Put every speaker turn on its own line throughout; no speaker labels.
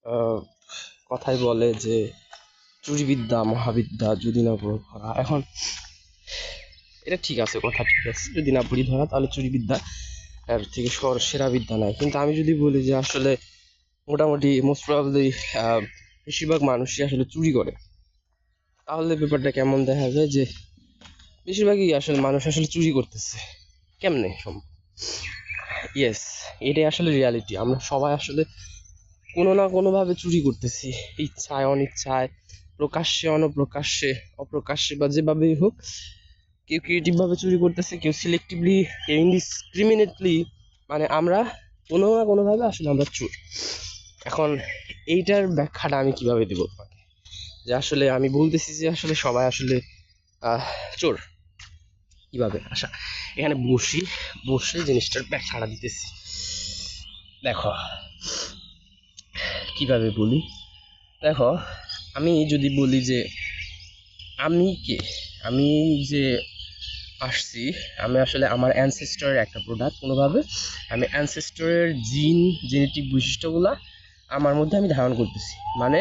আহ, কথাই বলে যে চুরিবিদ্যা মহাবিদ্যা যদি না প্রয়োগ করা। এখন এটা ঠিক আছে, কথা ঠিক আছে, যদি না পড়ি ধরা তাহলে চুরিবিদ্যা এর থেকে সেরা বিদ্যা নাই। কিন্তু আমি যদি বলি যে আসলে মোটামুটি মোস্ট প্রবাবলি বেশিরভাগ মানুষই আসলে চুরি করে, তাহলে ব্যাপারটা কেমন দেখা যায় যে বেশিরভাগই আসলে মানুষ আসলে চুরি করতেছে। কেমনে সম্ভব? ইয়েস, এটাই আসলে রিয়ালিটি। আমরা সবাই আসলে কোনো না কোনোভাবে চুরি করতেছি, ইচ্ছায় অনিচ্ছায়, প্রকাশ্যে অনপ্রকাশ্যে, অপ্রকাশ্যে বা যেভাবেই হোক। কেউ ক্রিয়েটিভ ভাবে চুরি করতেছে, কেউ সিলেক্টিভলি, কেউ ইনডিসক্রিমিনেটলি। মানে আমরা কোনো না কোনোভাবে আসলে আমরা চোর। এখন এইটার ব্যাখ্যাটা আমি কিভাবে দেবো তোমাকে? যে আসলে আমি বলতেছি যে আসলে সবাই আসলে আহ চোর কিভাবে? আচ্ছা, এখানে বসে জিনিসটার ব্যাখ্যাটা দিতেছি। দেখো কিভাবে বলি। দেখো, আমি যদি বলি যে আমি কে, আমি যে আসছি, আমি আসলে আমার অ্যানসেস্টরের একটা প্রোডাক্ট। কোনোভাবে আমি অ্যানসেস্টরের জেনেটিক বৈশিষ্ট্যগুলা আমার মধ্যে আমি ধারণ করতেছি। মানে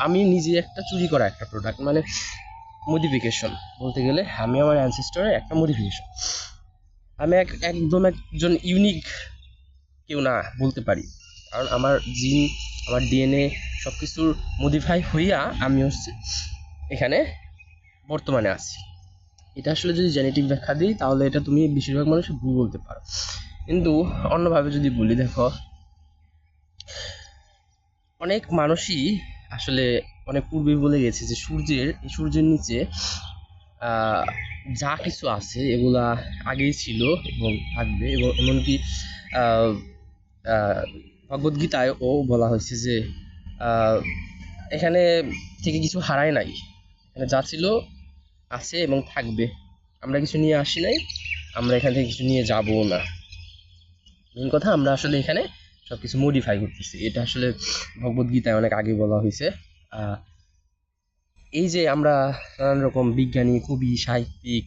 আমি নিজে একটা চুরি করা একটা প্রোডাক্ট, মানে মডিফিকেশন বলতে গেলে আমি আমার অ্যানসেস্টরের একটা মডিফিকেশন। আমি একদম একজন ইউনিক কেউ না বলতে পারি, কারণ আমার আমার ডিএনএ সব কিছুর মডিফাই হইয়া আমি হচ্ছে এখানে বর্তমানে আছি। এটা আসলে যদি জেনেটিক ব্যাখ্যা দিই তাহলে এটা তুমি বেশিরভাগ মানুষ ভুল বলতে পারো। কিন্তু অন্যভাবে যদি বলি, দেখো অনেক মানুষই আসলে অনেক পূর্বেই বলে গেছে যে সূর্যের নিচে আহ, যা কিছু আছে এগুলা আগেই ছিল এবং থাকবে। এবং এমনকি আহ, আহ, ভগবদ্গীতায়ও বলা হয়েছে যে আহ, এখানে থেকে কিছু হারায় নাই, এখানে যা ছিল আছে এবং থাকবে। আমরা কিছু নিয়ে আসি নাই, আমরা এখান থেকে কিছু নিয়ে যাবো না। মেন কথা, আমরা আসলে এখানে সবকিছু মডিফাই করতেছি। এটা আসলে ভগবদ্গীতায় অনেক আগে বলা হয়েছে। আহ, এই যে আমরা নানান রকম বিজ্ঞানী, কবি, সাহিত্যিক,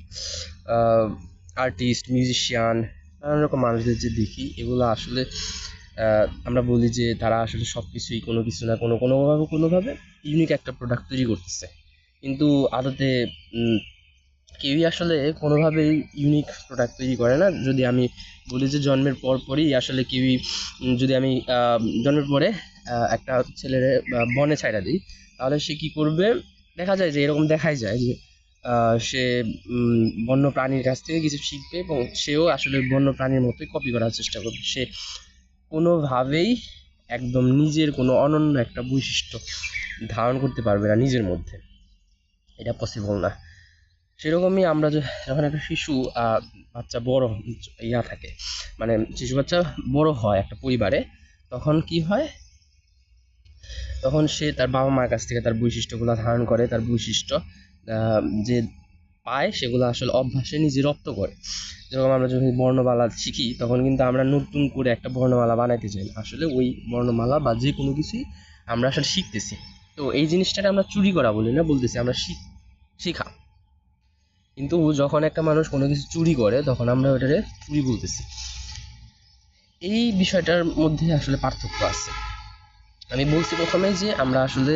আর্টিস্ট, মিউজিশিয়ান, নানান রকম মানুষদের যে দেখি, এগুলো আসলে আমরা বলি যে তারা আসলে সব কিছুই কোনো কিছু না কোনোভাবে ইউনিক একটা প্রোডাক্ট তৈরি করতেছে। কিন্তু আদতে কেউই আসলে কোনোভাবেই ইউনিক প্রোডাক্ট তৈরি করে না। যদি আমি বলি যে জন্মের পরই আসলে কেউই যদি আমি জন্মের পরে একটা ছেলের বনে ছাইড়া দিই, তাহলে সে কি করবে? দেখা যায় যে এরকম দেখাই যায় যে সে বন্য প্রাণীর কাছ থেকে কিছু শিখবে এবং সেও আসলে বন্য প্রাণীর মতোই কপি করার চেষ্টা করবে। সে কোনোভাবেই একদম নিজের কোনো অনন্য একটা বৈশিষ্ট্য ধারণ করতে পারবে না নিজের মধ্যে। এটা পসিবল না। সেরকমই আমরা যখন একটা শিশু বাচ্চা বড় থাকে, মানে শিশু বাচ্চা বড় হয় একটা পরিবারে, তখন কি হয়? তখন সে তার বাবা মার কাছ থেকে তার বৈশিষ্ট্যগুলো ধারণ করে, তার বৈশিষ্ট্য যে পায় সেগুলো আসলে অভ্যাসে নিজে রপ্ত করে। যেরকম আমরা যখন বর্ণমালা শিখি তখন কিন্তু আমরা নতুন করে একটা বর্ণমালা বানাইতে চাই না, আসলে ওই বর্ণমালা বা যে কোনো কিছুই আমরা আসলে শিখতেছি। তো এই জিনিসটাকে আমরা চুরি করা বলি না, বলতেছি আমরা শিখা। কিন্তু যখন একটা মানুষ কোনো কিছু চুরি করে তখন আমরা ওটাকে চুরি বলতেছি। এই বিষয়টার মধ্যে আসলে পার্থক্য আছে। আমি বলছি প্রথমে যে আমরা আসলে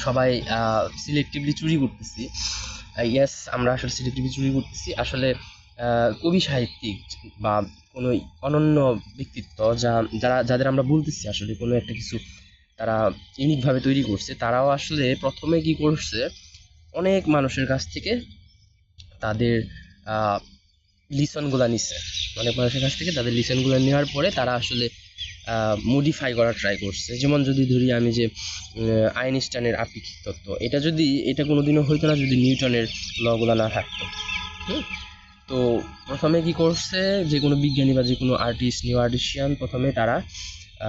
সবাই সিলেক্টিভলি চুরি করতেছি। ইয়েস, আমরা আসলে সিলেক্টিভলি চুরি করতেছি। আসলে কবি সাহিত্যিক বা কোনো অনন্য ব্যক্তিত্ব যাদের আমরা বলতেছি আসলে কোনো একটা কিছু তারা ইউনিকভাবে তৈরি করছে, তারাও আসলে প্রথমে কি করছে? অনেক মানুষের কাছ থেকে তাদের লিসনগুলা নিছে। অনেক মানুষের কাছ থেকে তাদের লিসনগুলো নেওয়ার পরে তারা আসলে মডিফাই করার ট্রাই করছে। যেমন যদি ধরি আমি যে আইনস্টাইনের আপেক্ষিক তত্ত্ব, এটা কোনোদিনও হইতো না যদি নিউটনের লগুলা না থাকতো। হুম। তো প্রথমে কি করছে, যে কোনো বিজ্ঞানী বা যে কোনো আর্টিস্ট, নিউ আর্টিস্টিয়ান, প্রথমে তারা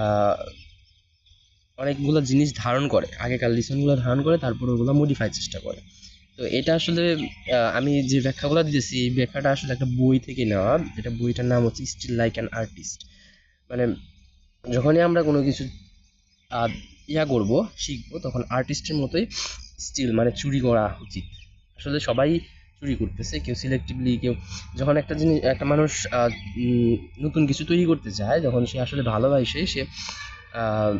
আহ, অনেকগুলো জিনিস ধারণ করে, আগেকার লিসনগুলো ধারণ করে, তারপর ওগুলো মডিফাই চেষ্টা করে। তো এটা আসলে আমি যে ব্যাখ্যাগুলো দিতেছি এই ব্যাখ্যাটা আসলে একটা বই থেকে নেওয়া। এটা বইটার নাম হচ্ছে স্টিল লাইক অ্যান আর্টিস্ট। মানে যখনই আমরা কোনো কিছু আহ, করব, শিখবো, তখন আর্টিস্টের মতোই স্টিল মানে চুরি করা উচিত। আসলে সবাই চুরি করতেছে, কেউ সিলেক্টিভলি, কেউ যখন একটা মানুষ নতুন কিছু তৈরি করতে চায়, যখন সে আসলে ভালোবাসে, সে আহ,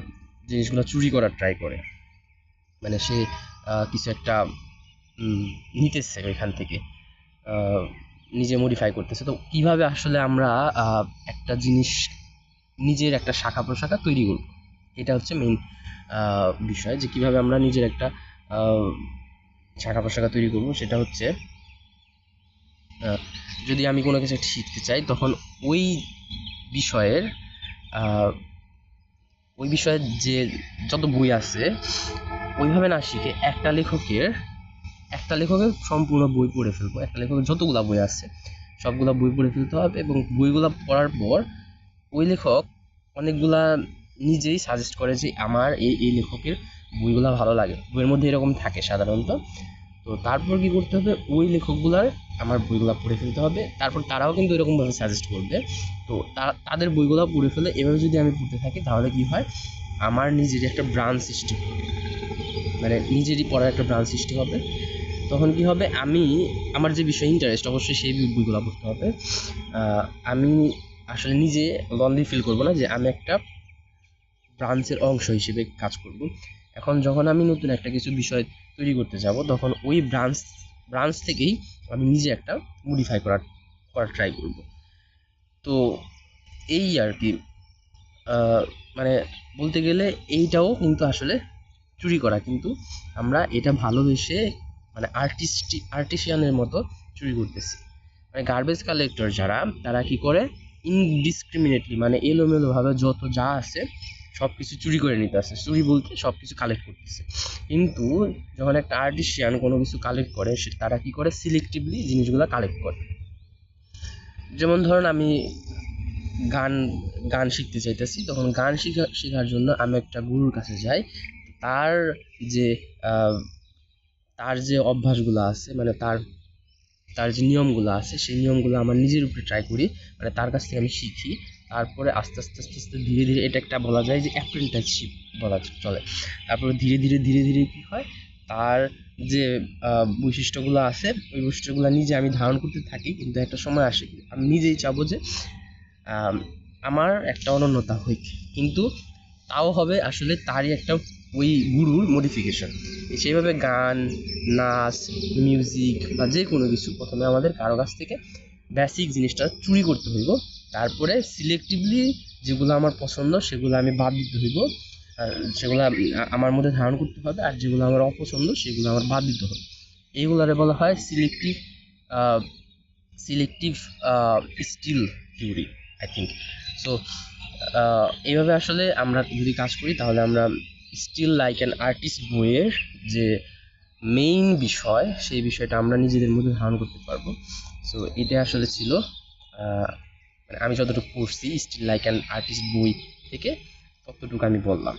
জিনিসগুলো চুরি করার ট্রাই করে, মানে সে কিছু একটা নিতেছে ওইখান থেকে, নিজে মডিফাই করতেছে। তো কিভাবে আসলে আমরা একটা জিনিস নিজের একটা শাখা প্রশাখা তৈরি করব, এটা হচ্ছে মেইন বিষয়, যে কিভাবে আমরা নিজের একটা শাখা প্রশাখা তৈরি করব। সেটা হচ্ছে যদি আমি কোনো কিছু শিখতে চাই, তখন ওই বিষয়ের যে যত বই আছে ওইভাবে না শিখে একটা লেখকের সম্পূর্ণ বই পড়ে ফেলবো। একটা লেখকের যতগুলা বই আছে সবগুলা বই পড়ে ফেলতে হবে, এবং বইগুলা পড়ার পর ওই লেখক অনেকগুলা নিজেই সাজেস্ট করে যে আমার এই লেখকের বইগুলা ভালো লাগে, বইয়ের মধ্যে এরকম থাকে সাধারণত। তো তারপর কি করতে হবে, ওই লেখকগুলার আমার বইগুলা পড়ে ফেলতে হবে, তারপর তারাও কিন্তু এরকমভাবে সাজেস্ট করবে। তো তাদের বইগুলা পড়ে ফেলে এভাবে যদি আমি পড়তে থাকি, তাহলে কি হয়, আমার নিজেরই একটা ব্রাঞ্চ সৃষ্টি হবে, মানে নিজেরই পড়ার একটা ব্রাঞ্চ সৃষ্টি হবে। তখন কি হবে, আমি আমার যে বিষয়ে ইন্টারেস্ট অবশ্যই সেই বইগুলো পড়তে হবে। আমি আসলে নিজে লনলি ফিল করবো না যে আমি একটা ব্রাঞ্চের অংশ হিসেবে কাজ করব। এখন যখন আমি নতুন একটা কিছু বিষয় তৈরি করতে যাব, তখন ওই ব্রাঞ্চ থেকেই আমি নিজে একটা মডিফাই করার ট্রাই করব। তো এই আর কি, মানে বলতে গেলে এইটাও কিন্তু আসলে চুরি করা, কিন্তু আমরা এটা ভালোবেসে মানে আর্টিসিয়ানের মতো চুরি করতেছি। মানে গার্বেজ কালেক্টর যারা, তারা কি করে, ইনডিসক্রিমিনেটলি মানে এলোমেলোভাবে যত যা আছে সব কিছু চুরি করে নিতে আসে, চুরি বলতে সব কিছু কালেক্ট করতেছে। কিন্তু যখন একটা আর্টিসিয়ান কোনো কিছু কালেক্ট করে, সে তারা কি করে, সিলেক্টিভলি জিনিসগুলো কালেক্ট করে। যেমন ধরুন আমি গান গান শিখতে চাইতেছি, তখন গান শেখার জন্য আমি একটা গুরুর কাছে যাই। তার যে তার যে অভ্যাসগুলো আছে, মানে তার যে নিয়মগুলো আছে, সেই নিয়মগুলো আমার নিজের উপরে ট্রাই করি, মানে তার কাছ থেকে আমি শিখি। তারপরে আস্তে আস্তে আস্তে আস্তে ধীরে ধীরে, এটা একটা বলা যায় যে অ্যাপ্রেন্টিসশিপ বলা চলে। তারপরে ধীরে ধীরে ধীরে ধীরে কি হয়, তার যে বৈশিষ্ট্যগুলো আছে ওই বৈশিষ্ট্যগুলো নিজে আমি ধারণ করতে থাকি। কিন্তু একটা সময় আসে আমি নিজেই চাবো যে আমার একটা অনন্যতা হইক, কিন্তু তাও হবে আসলে তারই একটা ওই গুরুর মডিফিকেশন। সেইভাবে গান, নাচ, মিউজিক বা যে কোনো কিছু প্রথমে আমাদের কারো কাছ থেকে বেসিক জিনিসটা চুরি করতে হইব, তারপরে সিলেক্টিভলি যেগুলো আমার পছন্দ সেগুলো আমি বাদ দিতে হইব, সেগুলো আমার মধ্যে ধারণ করতে হবে, আর যেগুলো আমার অপছন্দ সেগুলো আমার বাদ দিতে হবে। এইগুলারে বলা হয় selective still theory, I think. So এইভাবে আসলে আমরা যদি কাজ করি, তাহলে আমরা স্টিল লাইক অ্যান আর্টিস্ট বইয়ের যে মেইন বিষয়, সেই বিষয়টা আমরা নিজেদের মধ্যে ধারণ করতে পারবো। সো এটা আসলে ছিল মানে আমি যতটুকু পড়ছি স্টিল লাইক অ্যান আর্টিস্ট বই থেকে ততটুকু আমি বললাম।